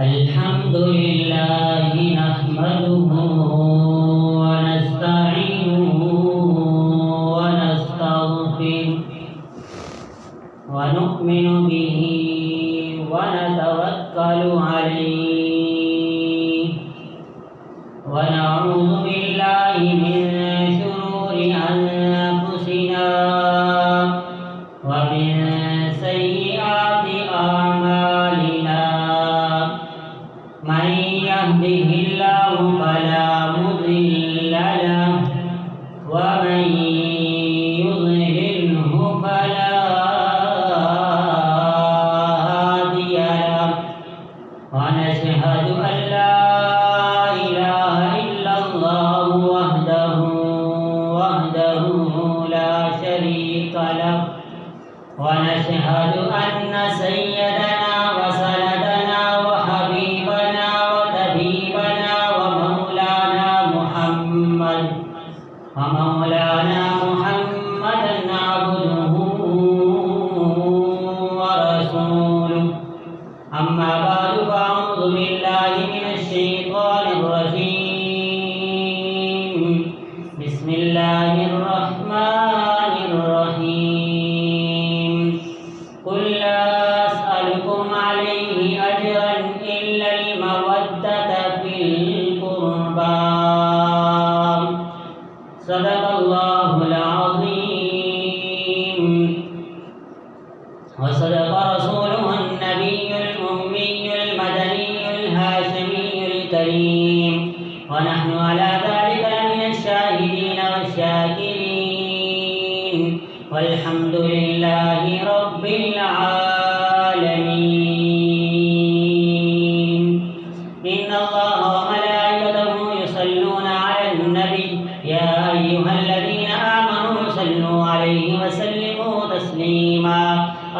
الحمد لله نحمده ونستعينه ونستغفره ونؤمن به ونتوكل عليه ونعوذ بالله من شرور أنفسنا ومن سيئات أعمالنا من يهده الله فلا مضل له ومن يضلله فلا هادي له ونشهد أن لا إله إلا الله وحده لا شريك له ونشهد أن سيدنا وسندنا وحبيبنا وطبيبنا ومولانا محمدا عبده ورسوله أما بعد فأعوذ بالله من الشيطان الرجيم بسم الله الرحمن الرحيم قل لا أسألكم عليه أجرا إلا المودة في القربى صدق الله العظيم وصدق رسوله النبي الأمي المدني الهاشمي الكريم ونحن على ذلك لمن الشاهدين والشاكرين والحمد لله رب العالمين إن الله وملائكته يصلون على النبي يا أيها الذين آمنوا صلوا عليه وسلموا تسليما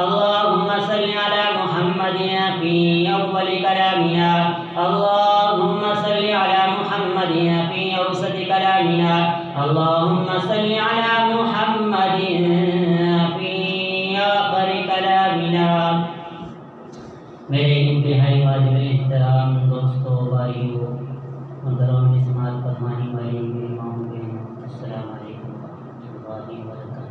اللهم صل على محمد في أول كلامنا اللهم صل على محمد في أوسط كلامنا اللهم صل على محمد في آخر كلامنا میرے انتہائی واجب احترام دوستوں بھائیوں محترم سماعت فرمانے والے میرے امام بہنوں السلام علیکم ورحمۃ اللہ وبرکاتہ۔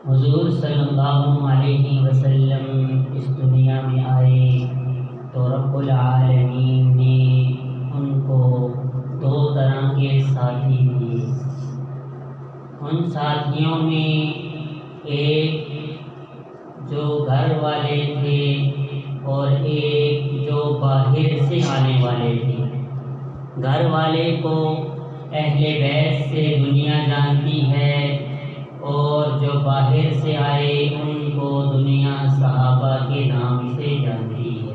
حضور صلی اللہ علیہ وسلم اس دنیا میں آئے تو رب العالمین نے ان کو دو طرح کے ساتھی دیے۔ ان ساتھیوں میں ایک جو گھر والے تھے اور ایک جو باہر سے آنے والے تھے۔ گھر والے کو اہل بیت سے دنیا جانتی ہے اور جو باہر سے آئے ان کو دنیا صحابہ کے نام سے جانتی ہے۔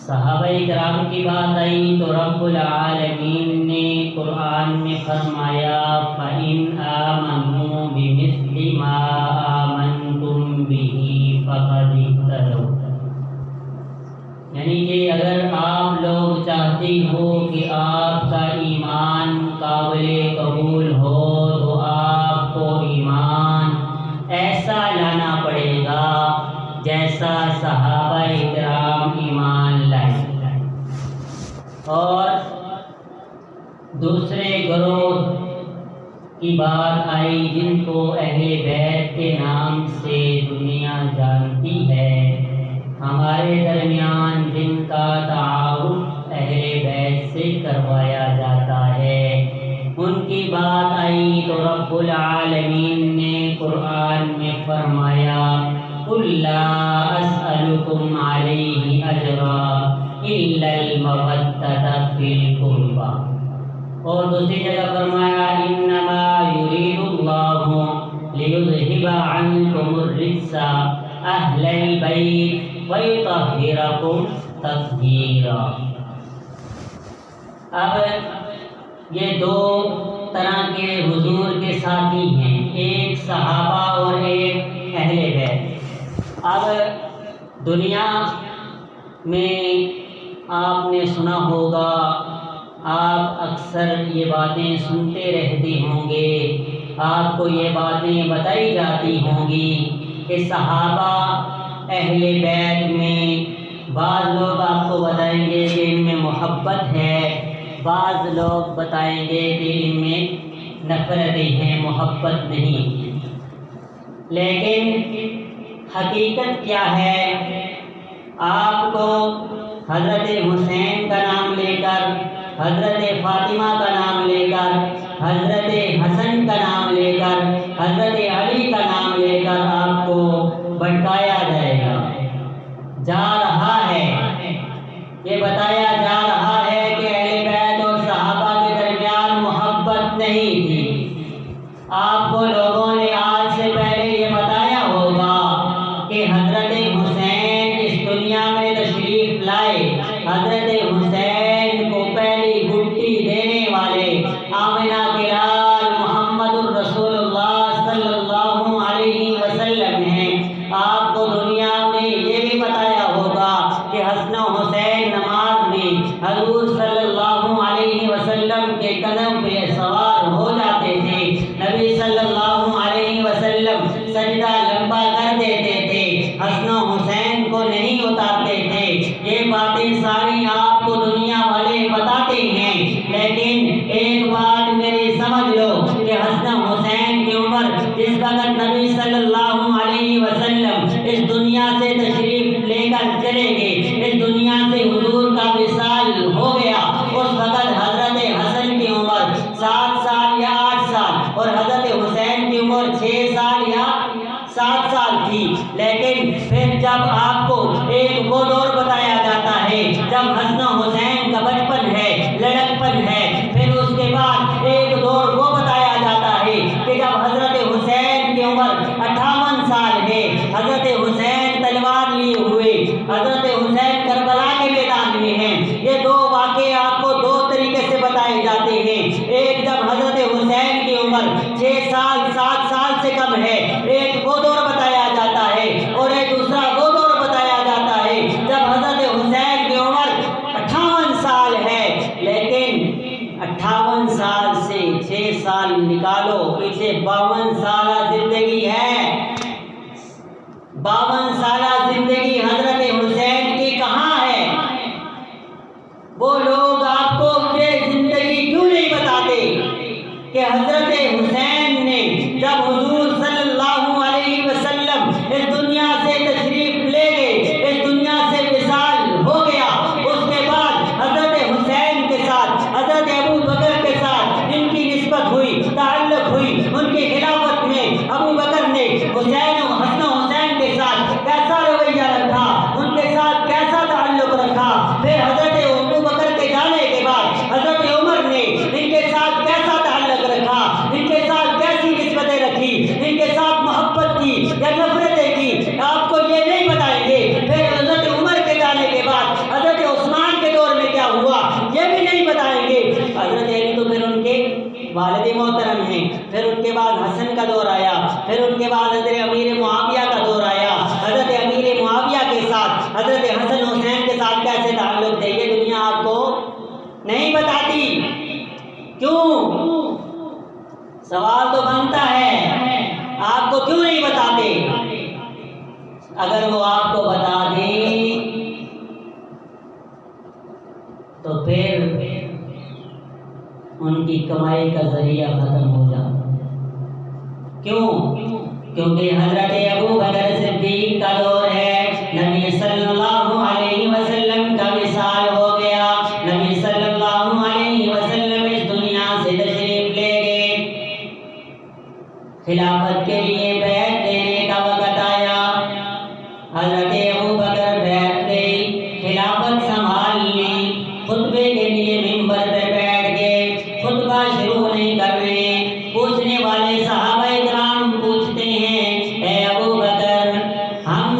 صحابہ کرام کی بات آئی تو رب العالمین نے قرآن میں فرمایا فَإِنْ آمَنُوا بِمِثْلِ مَا آمَنْتُمْ بِهِ فَقَدِ اهْتَدَوْا، یعنی کہ اگر آپ لوگ چاہتے ہو کہ آپ کا ایمان قابل قبول ہو تو آپ کو ایمان ایسا لانا پڑے گا جیسا صحابہ کرام ایمان لائے۔ اور دوسرے گروہ کی بات آئی جن کو اہل بیت کے نام سے دنیا جانتی ہے، ہمارے درمیان جن کا تعارف اہل بیت سے کروایا جاتا ہے، ان کی بات آئی تو رب العالمین نے قرآن میں فرمایا قُلْ لَا أَسْأَلُكُمْ عَلَيْهِ أَجْرًا إِلَّا الْمَوَدَّةَ فِي الْقُرْبَى، اور دوسری جگہ فرمایا انما اہل البیت ویطہرکم تطہیرا۔ اب یہ دو طرح کے حضور کے ساتھی ہیں، ایک صحابہ اور ایک اہل بیت۔ اب دنیا میں آپ نے سنا ہوگا، آپ اکثر یہ باتیں سنتے رہتے ہوں گے، آپ کو یہ باتیں بتائی جاتی ہوں گی کہ صحابہ اہل بیت میں بعض لوگ آپ کو بتائیں گے کہ ان میں محبت ہے، بعض لوگ بتائیں گے کہ ان میں نفرتیں ہیں، محبت نہیں۔ لیکن حقیقت کیا ہے؟ آپ کو حضرت حسین کا نام لے کر، حضرت فاطمہ کا نام لے کر، حضرت حسن کا نام لے کر، حضرت علی کا نام لے کر آپ کو بھٹکایا جائے گا، جا رہا ہے، یہ بتایا جا رہا ہے کہ اہل بیت اور صحابہ کے درمیان محبت نہیں تھی۔ آپ کو لوگوں نے آج سے پہلے یہ بتایا ہوگا کہ حضرت حسین اس دنیا میں تشریف لائے، حضرت حسین کو پہلی گٹی دینے والے آمنہ کے لال محمد الرسول اللہ صلی اللہ علیہ وسلم ہیں۔ آپ کو دنیا میں یہ بھی بتایا ہوگا کہ حسن و حسین نماز میں حضور صلی اللہ علیہ وسلم کے قدم پہ سوار ہو جاتے تھے، نبی صلی اللہ علیہ وسلم سجدہ لمبا کر دیتے تھے، حسن و حسین کو نہیں اتارتے تھے۔ یہ باتیں ساری آپ کو دنیا والے بتاتے ہیں، لیکن ایک بات میری سمجھ لو کہ حسن و حسین کی عمر جس وقت نبی صلی اللہ علیہ وسلم اس دنیا سے تشریف لے کر چلے گئے، اس دنیا سے حضور کا وصال ہو گیا، اس وقت حضرت حسن کی عمر 7 سال یا 8 سال اور حضرت حسین کی عمر 6 سال یا 7 سال تھی۔ لیکن پھر جب آپ کو ایک وہ دور بتایا جاتا ہے جب حسن و حسین کا بچپن ہے، لڑکپن ہے، پھر اس کے بعد ایک دور وہ بتایا جاتا ہے کہ جب حضرت حسین کی عمر 58 سال ہے، حضرت حسین تلوار لیے ہوئے، حضرت حسین کربلا کے میدان میں ہیں۔ یہ دو واقعے آپ کو دو طریقے سے بتائے جاتے ہیں، ایک جب حضرت حسین کی عمر 6 سال 7 سال سے کم ہے، ایک وہ دور بتایا جاتا ہے، اور ایک دوسرا وہ دور بتایا جاتا ہے جب حضرت حسین کی عمر 58 سال ہے۔ لیکن 58 سال سے 6 سال نکالو، پیچھے 52 سالہ زندگی ہے، 52 سالہ زندگی حضرت حسین کی کہاں ہے؟ وہ لوگ آپ کو یہ زندگی کیوں نہیں بتاتے کہ حضرت حسین نے جب حضور صلی اللہ علیہ وسلم اس دنیا سے تشریف لے گئے، اس دنیا سے وصال ہو گیا، اس کے بعد حضرت حسین کے ساتھ حضرت ابو بکر کے ساتھ ان کی نسبت ہوئی، تعلق ہوئی، ان کی خلافت میں ابو بکر نے حسین و حسن و حسین کے ساتھ کیسا رویہ رکھا، ان کے ساتھ کیسا تعلق رکھا، پھر حضرت ابو بکر کے جانے کے بعد حضرت عمر نے ان کے ساتھ کیسا تعلق رکھا، ان کے ساتھ کیسی نسبتیں رکھی، ان کے ساتھ محبت کی یا نفرتیں کی، آپ کو یہ نہیں بتائیں گے۔ پھر حضرت عمر کے جانے کے بعد حضرت عثمان کے دور میں کیا ہوا یہ بھی نہیں بتائیں گے۔ حضرت علی تو پھر ان کے والد محترم ہیں، پھر ان کے بعد حسن کا دور آیا، پھر ان کے بعد حضرت امیر معاویہ کا دور آیا، حضرت امیر معاویہ کے ساتھ حضرت حسن حسین کے ساتھ کیسے تعلق تھے یہ دنیا آپ کو نہیں بتاتی۔ کیوں؟ سوال تو بنتا ہے، آپ کو کیوں نہیں بتاتے؟ اگر وہ آپ کو بتا دیں تو پھر ان کی کمائی کا ذریعہ ختم ہو جاتا۔ کیوں؟ کیونکہ حضرت ابو بکر صدیق کا دور ہے، نبی صلی اللہ علیہ وسلم کا وصال ہو گیا، نبی صلی اللہ علیہ وسلم اس دنیا سے تشریف لے گئے، خلافت کے لیے بیعت دینے کا وقت آیا، حضرت ابو بکر بیعت لی، خلافت سنبھال لی، خطبے کے لیے منبر پر بیٹھ گئے، خطبہ شروع نہیں کر رہے، پوچھنے والے صحابہ کرام پوچھتے ہیں، اے ابو بکر ہم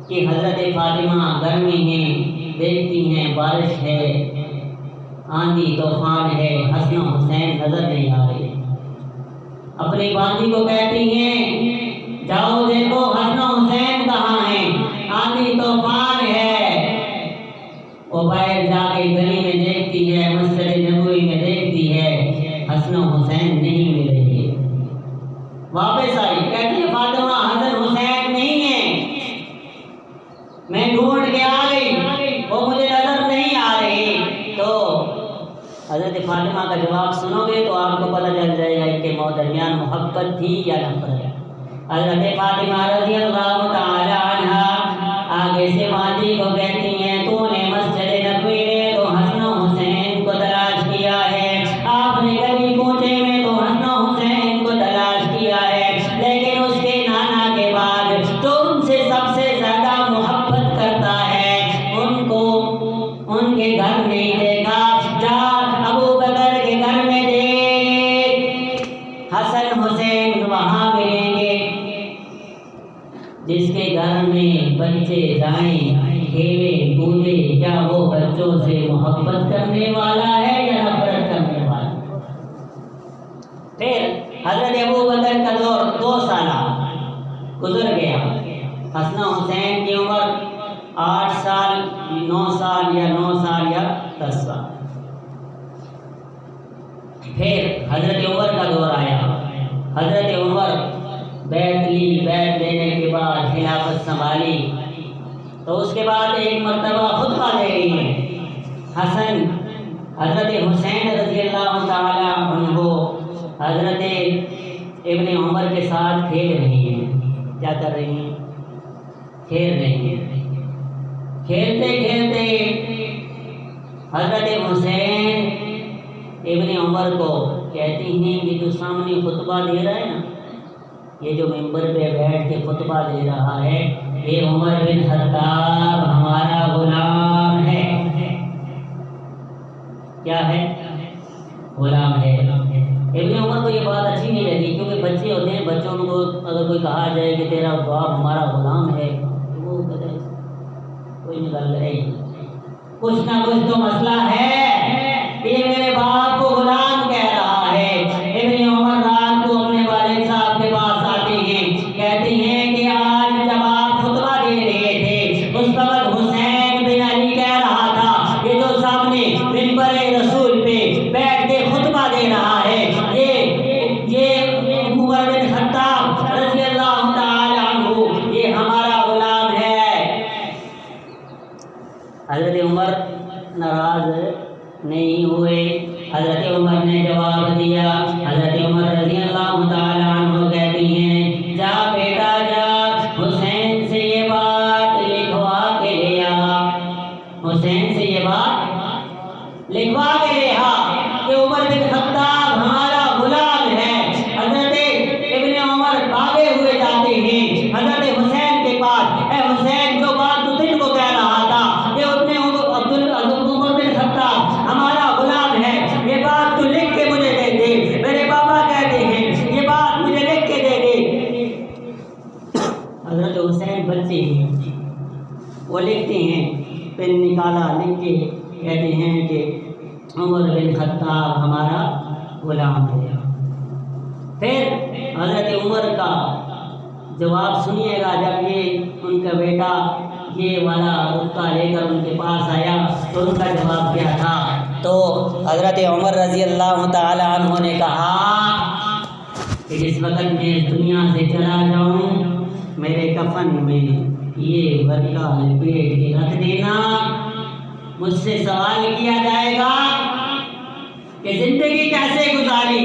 کہ حضرت فاطمہ گھر میں ہیں، دیکھتی ہیں بارش ہے، آندھی طوفان ہے، حسن و حسین نظر نہیں آ رہے۔ اپنی باندھی کو کہتی ہیں جاؤ دیکھو حسن و حسین کہاں ہیں، آندھی طوفان ہے۔ وہ باہر جا کے گلی میں دیکھتی ہے، مسجد نبوی میں دیکھتی ہے، حسن و حسین نہیں مل رہے۔ واپس آئی، کہتی ہے فاطمہ حسن حسین نہیں ہیں، میں ڈھونڈ کے آ گئی، وہ مجھے نظر نہیں آ رہے۔ تو حضرت فاطمہ کا جواب سنو گے تو آپ کو پتہ چل جائے گا ان کے درمیان محبت تھی یا نفرت۔ حضرت فاطمہ رضی اللہ تعالی عنہا آگے سے باندھی کو کہتی ہیں تو نے مسجد نبوی میں تو حسن و حسین کو تلاش کیا ہے، آپ نے گلی کوچے میں تو حسن و حسین کو تلاش کیا ہے، لیکن اس کے نانا کے بعد جو ان سے سب سے زیادہ محبت کرتا ہے ان کو ان کے گھر نہیں دیکھا۔ جا ابو بکر کے گھر میں دیکھ، حسن حسین وہاں ملیں گے۔ جس کے گھر میں بچے جائیں کھیلے کودے، کیا وہ بچوں سے محبت کرنے والا ہے یا نفرت کرنے والا؟ پھر حضرت ابو بکر کا دور 2 سالہ گزر گیا، حسن حسین کی عمر 8 سال 9 سال یا 9 سال یا 10 سال۔ پھر حضرت عمر کا دور آیا، حضرت عمر بیعت لی، بیعت لینے کے بعد خلافت سنبھالی، تو اس کے بعد ایک مرتبہ خطبہ دے رہی ہے۔ حضرت حسین رضی اللہ تعالی عنہ حضرت ابن عمر کے ساتھ کھیل رہی ہیں۔ کیا کر رہی ہیں؟ کھیل رہی ہیں۔ کھیلتے کھیلتے حضرت حسین ابن عمر کو کہتی ہیں کہ جو سامنے خطبہ دے رہا ہے نا، یہ جو ممبر پہ بیٹھ کے خطبہ دے رہا ہے، یہ عمر بن خطاب ہمارا غلام ہے۔ کیا ہے؟ غلام ہے۔ ابن عمر کو یہ بات اچھی نہیں لگی، کیونکہ بچے ہوتے ہیں، بچوں کو اگر کوئی کہا جائے کہ تیرا باپ ہمارا غلام ہے تو وہ کہتے ہیں کوئی نکل رہے، کچھ نہ کچھ تو مسئلہ ہے، یہ میرے باپ کو غلام کہہ رہا ہے۔ ابن عمر رات کو اپنے والد صاحب کے پاس آتے ہیں، کہتی ہیں کہ آج جب آپ خطبہ دے رہے تھے اس وقت حسین بن علی کہہ رہا تھا یہ جو سامنے منبر رسول پہ بیٹھ کے خطبہ دے رہا ہے یہ عمر بن خطاب رضی اللہ تعالی عنہ یہ ہمارا غلام ہے۔ حضرت عمر ناراض نہیں ہوئے، حضرت عمر نے جواب دیا۔ حضرت عمر رضی اللہ تعالی عنہ کہتی ہیں جا بیٹا جا، حسین سے یہ بات لکھوا کے لے آ، حسین سے یہ بات لکھوا کے لے آ کہ عمر بن خطاب ہمارا غلام ہے۔ حضرت ابن عمر بھاگے ہوئے جاتے ہیں حضرت حسین کے پاس، اے حسین جو بات تو تجھ کو کہہ رہا تھا کہ ابن عمر بن خطاب ہمارا غلام ہے، یہ بات تو لکھ کے مجھے دے دے۔ میرے بابا کہتے ہیں یہ بات مجھے لکھ کے دے دے۔ حضرت حسین بچے ہیں، وہ لکھتے ہیں، پین نکالا، لکھ کے کہتے ہیں کہ عمر بن خطاب ہمارا غلام ہے۔ پھر حضرت عمر کا جواب سنیے گا، جب یہ ان کا بیٹا یہ والا رتبہ لے کر ان کے پاس آیا تو ان کا جواب کیا تھا۔ تو حضرت عمر رضی اللہ تعالی عنہ نے کہا کہ جس وقت میں اس دنیا سے چلا جاؤں میرے کفن میں یہ ورقہ لپیٹ کے رکھ دینا، مجھ سے سوال کیا جائے گا کہ زندگی کیسے گزاری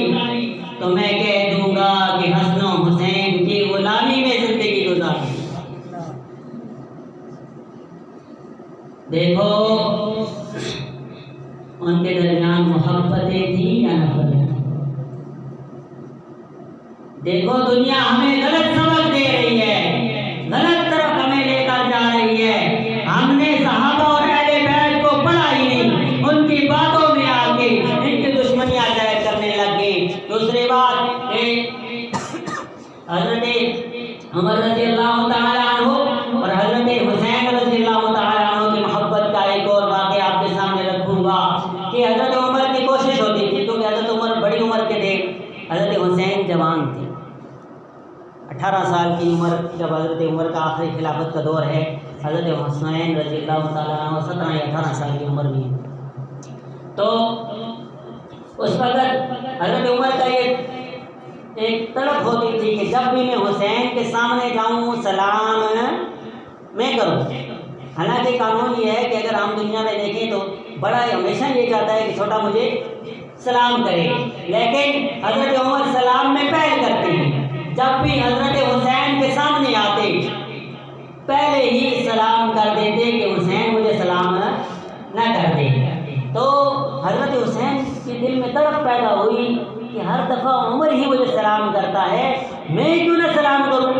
تو میں کہہ دوں گا کہ حسن و حسین کی غلامی میں زندگی گزاری۔ دیکھو ان کے درمیان محبتیں تھیں یا نفرت؟ دیکھو دنیا ہمیں غلط سبق دے رہی ہے، غلط طرف ہمیں لے کر جا رہی ہے۔ ہم نے صحابہ اور اہل بیت کو پڑھا ہی نہیں، ان کی باتوں میں آ کے ان کی دشمنیاں ظاہر کرنے لگے۔ دوسری بات حضرت عمر رضی اللہ تعالی عنہ اور حضرت حسین عمر، جب حضرت عمر کا آخری خلافت کا دور ہے، حضرت حسین رضی اللہ تعالیٰ عنہ 17 یا 18 سال کی عمر میں، تو اس وقت حضرت عمر کا ایک طلب ہوتی تھی کہ جب بھی میں حسین کے سامنے جاؤں سلام میں کروں۔ حالانکہ قانون یہ ہے کہ اگر ہم دنیا میں دیکھیں تو بڑا ہمیشہ یہ چاہتا ہے کہ چھوٹا مجھے سلام کرے، لیکن حضرت عمر سلام میں پہل کرتے ہیں۔ جب بھی حضرت حسین کے سامنے آتے پہلے ہی سلام کر دیتے کہ حسین مجھے سلام نہ کر دے۔ تو حضرت حسین کے دل میں تڑپ پیدا ہوئی کہ ہر دفعہ عمر ہی مجھے سلام کرتا ہے، میں کیوں نہ سلام کروں۔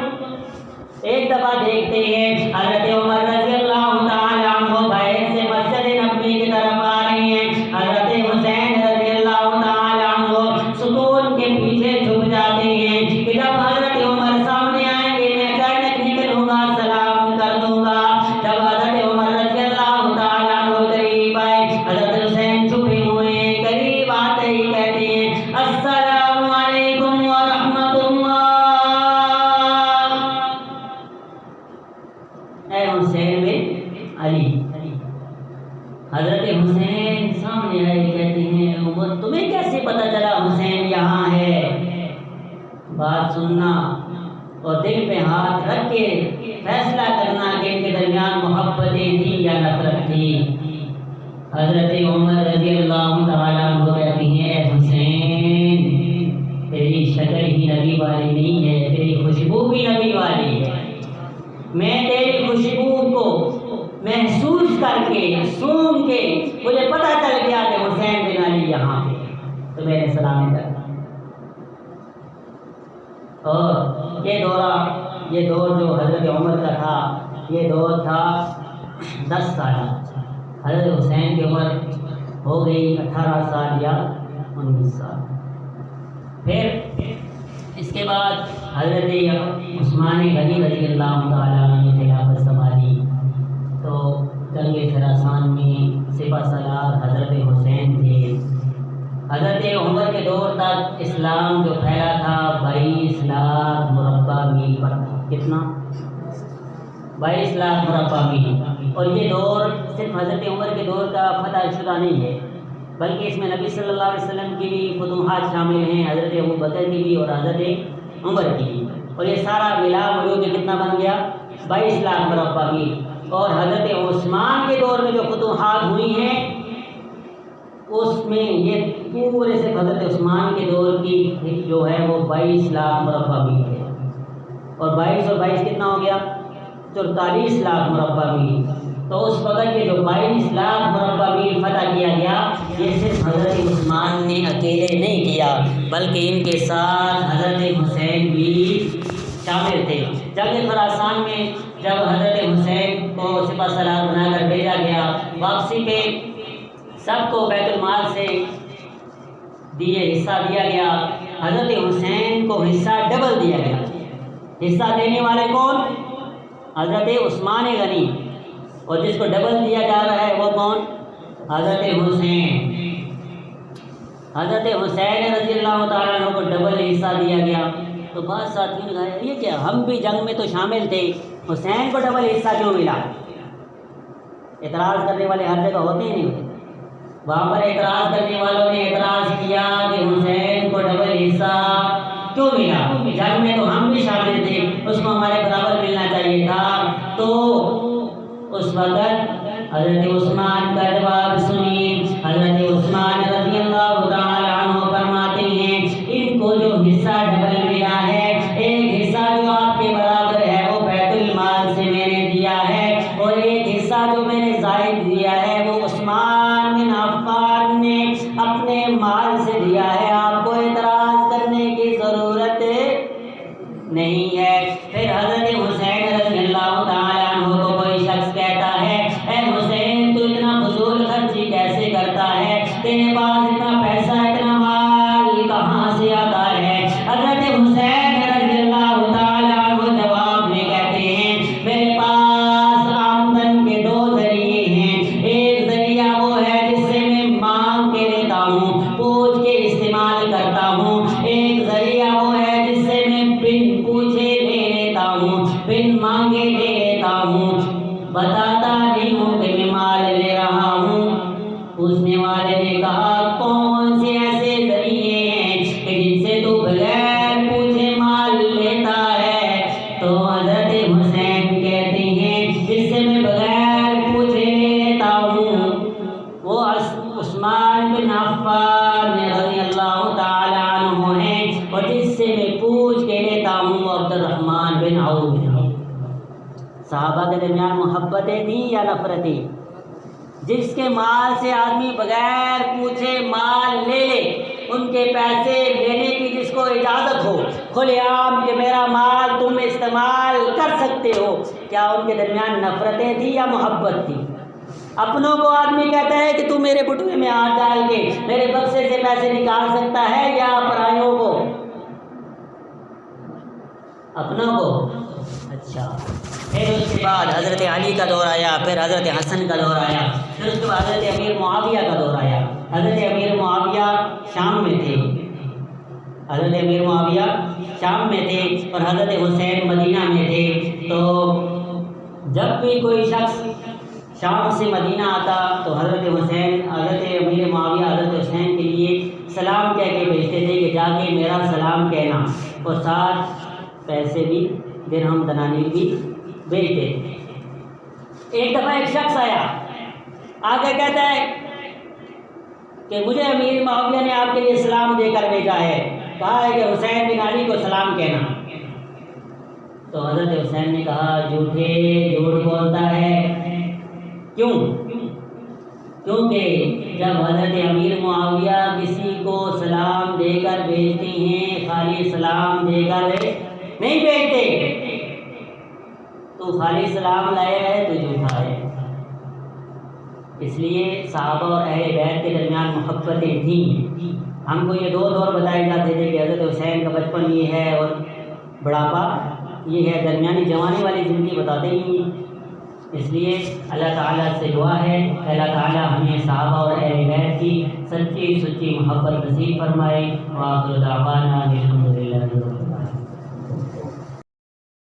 ایک دفعہ دیکھتے ہیں حضرت عمر رضی اللہ تعالی عنہ بیت سے مسجد نبوی کی طرف آ رہے ہیں۔ حضرت حسین رضی اللہ تعالی عنہ ستون کے پیچھے چھپ جاتے ہیں کہ جب حضرت عمر سامنے آئیں گے میں اچانک نکلوں گا، سلام کر دوں گا۔ جب حضرت عمر رضی اللہ تعالی عنہ قریب آئے، حضرت حسین چھپے ہوئے قریب آتے ہی کہتے ہیں السلام علیکم ورحمۃ اللہ۔ اے حسین بن علی، حضرت حسین سامنے آئے کہتے ہیں عمر تمہیں کیسے پتہ چلا حسین یہاں ہے؟ بات سننا اور دل پہ ہاتھ رکھ کے فیصلہ کرنا کہ ان کے درمیان محبتیں تھی یا نفرت تھی۔ حضرت عمر رضی اللہ تعالیٰ عنہ کہتے ہیں اے حسین تیری شکل ہی نبی والی نہیں ہے، تیری خوشبو بھی نبی والی ہے۔ میں تیری خوشبو کو محسوس کر کے سونگ کے مجھے پتہ چل گیا کہ حسین بن علی یہاں پہ، تو میں نے سلام کرنا۔ اور یہ دور جو حضرت عمر کا تھا، یہ دور تھا 10 سالہ۔ حضرت حسین کی عمر ہو گئی 18 سال یا 19 سال۔ پھر اس کے بعد حضرت عثمان غنی رضی اللہ تعالیٰ عنہ نے خلافت سنبھالی، تو جنگ خراسان میں سپہ سالار حضرت حسین تھے۔ حضرت عمر کے دور تک اسلام جو پھیلا تھا 22 لاکھ مربع میل پر تھا۔ کتنا؟ 22 لاکھ مربع میل۔ اور یہ دور صرف حضرت عمر کے دور کا فتح شدہ نہیں ہے، بلکہ اس میں نبی صلی اللہ علیہ وسلم کی بھی فتوحات شامل ہیں، حضرت ابوبکر کی بھی اور حضرت عمر کی بھی، اور یہ سارا ملا ملو کے کتنا بن گیا؟ 22 لاکھ مربع میل۔ اور حضرت عثمان کے دور میں جو فتوحات ہوئی ہیں اس میں یہ پورے سے حضرت عثمان کے دور کی جو ہے وہ 22 لاکھ مربع میل ہے، اور 22 اور 22 کتنا ہو گیا؟ 44 لاکھ مربع میل۔ تو اس وقت یہ جو 22 لاکھ مربع میل فتح کیا گیا یہ صرف حضرت عثمان نے اکیلے نہیں کیا، بلکہ ان کے ساتھ حضرت حسین بھی شامل تھے۔ جنگ خراسان میں جب حضرت حسین کو سپہ سالار بنا کر بھیجا گیا، واپسی پہ سب کو بیت المال سے حصہ دیا گیا، حضرت حسین کو حصہ ڈبل دیا گیا۔ حصہ دینے والے کون؟ حضرت عثمان غنی، اور جس کو ڈبل دیا جا رہا ہے وہ کون؟ حضرت حسین۔ حضرت حسین رضی اللہ تعالیٰ عنہ کو ڈبل حصہ دیا گیا۔ تو بعض ساتھیوں نے کہا یہ کیا، ہم بھی جنگ میں تو شامل تھے، حسین کو ڈبل حصہ کیوں ملا؟ اعتراض کرنے والے ہر جگہ ہوتے ہی نہیں ہوتے۔ وہاں پر اعتراض کرنے والوں نے اعتراض کیا کہ حسین کو ڈبل حصہ کیوں ملا؟ جنگ میں تو ہم بھی شامل تھے، اس کو ہمارے برابر ملنا چاہیے تھا۔ تو اس وقت حضرت عثمان کا جواب سنی۔ حضرت عثمان رضی اللہ تعالی عنہ فرماتے ہیں ان کو جو حصہ ڈبل ملا ہے، ایک حصہ جو آپ کے برابر ہے وہ بیت المال سے میں نے دیا ہے، اور ایک حصہ جو میں نے زائد دیا ہے وہ عثمان بن عفان نے اپنے مال سے دیا ہے۔ آپ کو اعتراض کرنے کی ضرورت نہیں ہے۔ پھر حضرت حسین رضی اللہ تعالیٰ عنہ کو کوئی شخص کہتا ہے اے حسین تو اتنا فضول خرچی کیسے کرتا ہے، تیرے پاس اتنا پیسہ اتنا مال کہاں سے آتا ہے؟ حضرت حسین رضی اللہ تعالیٰ عنہ جواب میں کہتے ہیں میرے پاس آمدن کے 2 ذریعے ہیں، ایک ذریعہ وہ ہے جس سے میں مانگ کے لیتا ہوں، پوچھ کے بتاتا نہیں ہوں کہ میں مال لے رہا ہوں۔ پوچھنے والے نے کہا کون سے ایسے ذریعے ہیں کہ جن سے تو بغیر پوچھے مال لیتا ہے؟ تو حضرت حسین کہتے ہیں جس سے میں بغیر پوچھے لیتا ہوں وہ عثمان بن عفان رضی اللہ تعالی عنہ ہیں، اور جس سے میں پوچھ کے لیتا ہوں وہ عبد الرحمن بن عوف ہیں۔ صحابہ کے درمیان محبتیں تھیں یا نفرتیں؟ جس کے مال سے آدمی بغیر پوچھے مال لے لے، ان کے پیسے لینے کی جس کو اجازت ہو کھلے عام کہ میرا مال تم استعمال کر سکتے ہو، کیا ان کے درمیان نفرتیں تھیں یا محبت تھی؟ اپنوں کو آدمی کہتا ہے کہ تو میرے بٹوے میں ہاتھ ڈال کے میرے بکسے سے پیسے نکال سکتا ہے، یا پرائیوں کو؟ اپنوں کو۔ اچھا، پھر اس کے بعد حضرت علی کا دور آیا، پھر حضرت حسن کا دور آیا، پھر اس کے بعد حضرت امیر معاویہ کا دور آیا۔ حضرت امیر معاویہ شام میں تھے، حضرت امیر معاویہ شام میں تھے اور حضرت حسین مدینہ میں تھے۔ تو جب بھی کوئی شخص شام سے مدینہ آتا تو حضرت امیر معاویہ حضرت حسین کے لیے سلام کہہ کے بھیجتے تھے کہ جا کے میرا سلام کہنا، اور ساتھ پیسے بھی درہم دنانیر بھی بھیجتے تھے۔ ایک دفعہ ایک شخص آیا، آ کے کہتا ہے کہ مجھے امیر معاویہ نے آپ کے لیے سلام دے کر بھیجا ہے، کہا ہے کہ حسین بن علی کو سلام کہنا۔ تو حضرت حسین نے کہا جھوٹ بولتا ہے۔ کیوں؟ کیونکہ جب حضرت امیر معاویہ کسی کو سلام دے کر بھیجتے ہیں، خالی سلام دے کر نہیں بھیجتے، تو خالی سلام لایا ہے تو جھوٹا ہے۔ اس لیے صحابہ اور اہل بیت کے درمیان محبتیں تھیں۔ ہم کو یہ دو دور بتائے جاتے تھے کہ حضرت حسین کا بچپن یہ ہے اور بڑھاپا یہ ہے، درمیانی جوانی والی زندگی بتاتے ہی نہیں۔ اس لیے اللہ تعالیٰ سے دعا ہے اللہ تعالیٰ ہمیں صحابہ اور اہل بیت کی سچی محبت نصیب فرمائے۔ وآخر دعوانا الحمدللہ۔